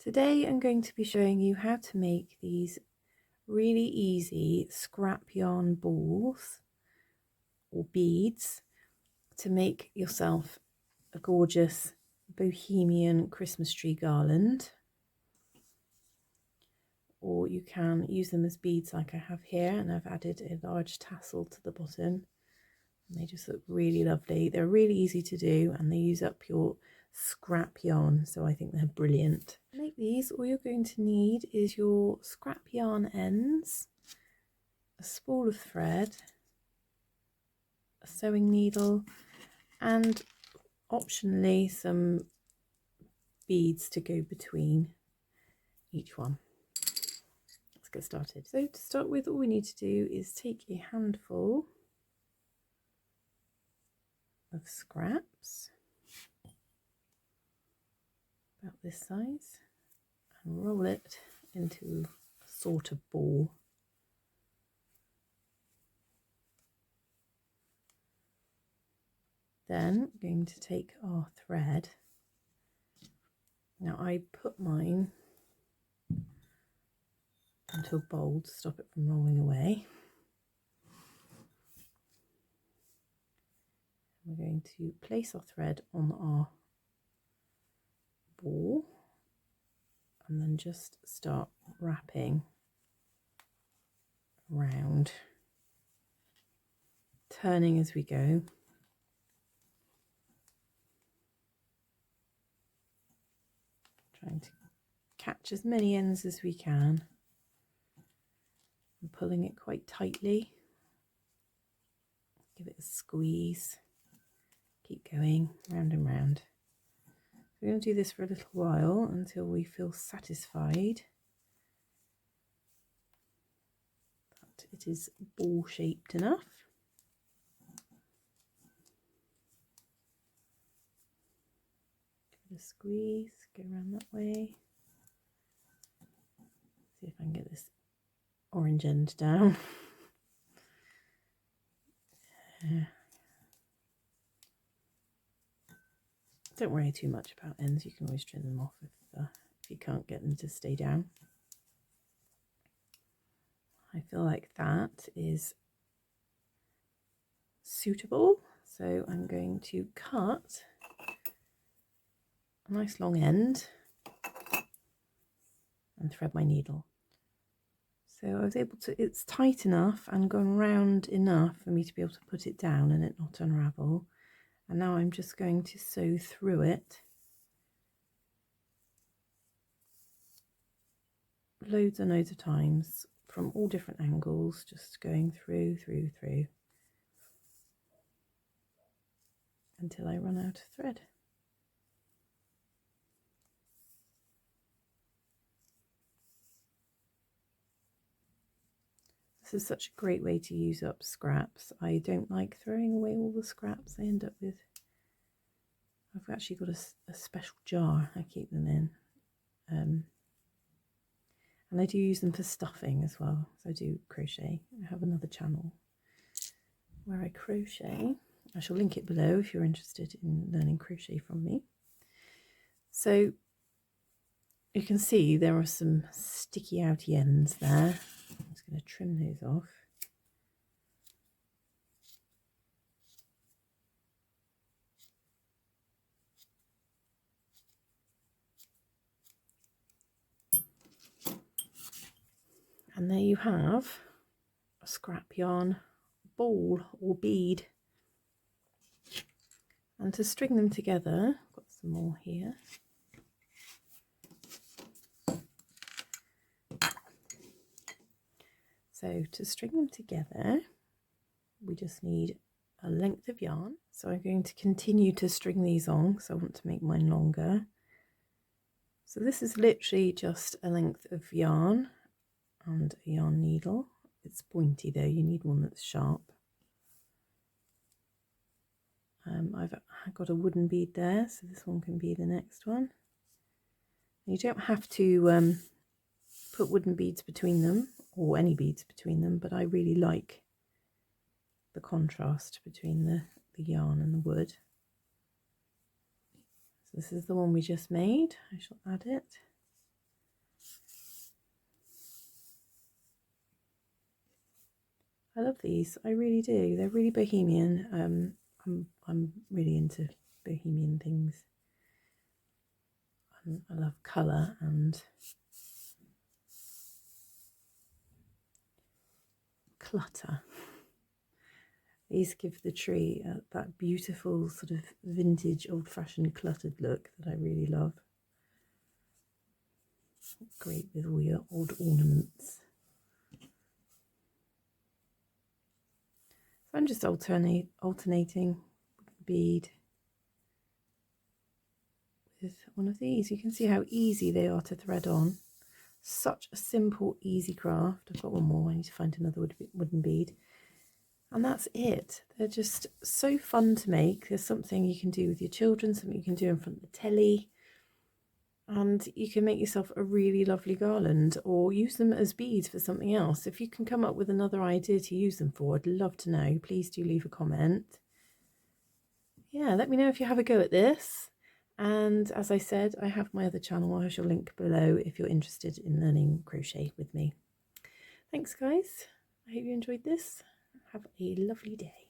Today I'm going to be showing you how to make these really easy scrap yarn balls or beads to make yourself a gorgeous bohemian Christmas tree garland, or you can use them as beads like I have here, and I've added a large tassel to the bottom and they just look really lovely. They're really easy to do and they use up your scrap yarn, so I think they're brilliant. To make these, all you're going to need is your scrap yarn ends, a spool of thread, a sewing needle, and optionally some beads to go between each one. Let's get started. So to start with, all we need to do is take a handful of scraps about this size and roll it into a sort of ball. Then I'm going to take our thread. Now I put mine into a bowl to stop it from rolling away. We're going to place our thread on our ball and then just start wrapping around, turning as we go. Trying to catch as many ends as we can and pulling it quite tightly. Give it a squeeze. Keep going round and round. We're going to do this for a little while until we feel satisfied that it is ball shaped enough. Give it a squeeze, go around that way. See if I can get this orange end down. Don't worry too much about ends, you can always trim them off if you can't get them to stay down. I feel like that is suitable, so I'm going to cut a nice long end and thread my needle. So I was able to, it's tight enough and gone round enough for me to be able to put it down and it not unravel. And now I'm just going to sew through it loads and loads of times from all different angles, just going through until I run out of thread. This is such a great way to use up scraps. I don't like throwing away all the scraps. I end up with, I've actually got a special jar I keep them in. And I do use them for stuffing as well. So I do crochet. I have another channel where I crochet. I shall link it below if you're interested in learning crochet from me. So you can see there are some sticky outy ends there. I'm just going to trim those off. And there you have a scrap yarn ball or bead. And to string them together, I've got some more here. So to string them together, we just need a length of yarn. So I'm going to continue to string these on because I want to make mine longer. So this is literally just a length of yarn and a yarn needle. It's pointy though, you need one that's sharp. I've got a wooden bead there, so this one can be the next one. You don't have to put wooden beads between them, or any beads between them, but I really like the contrast between the yarn and the wood. So this is the one we just made. I shall add it. love these. I really do. They're really bohemian. I'm really into bohemian things. I love colour and clutter. These give the tree that beautiful sort of vintage, old-fashioned cluttered look that I really love. Great with all your old ornaments. So I'm just alternating bead with one of these. You can see how easy they are to thread on. Such a simple, easy craft. I've got one more. I need to find another wooden bead. And that's it. They're just so fun to make. There's something you can do with your children, something you can do in front of the telly. And you can make yourself a really lovely garland or use them as beads for something else. If you can come up with another idea to use them for, I'd love to know. Please do leave a comment. Yeah, let me know if you have a go at this. And as I said, I have my other channel. I shall link below if you're interested in learning crochet with me. Thanks, guys. I hope you enjoyed this. Have a lovely day.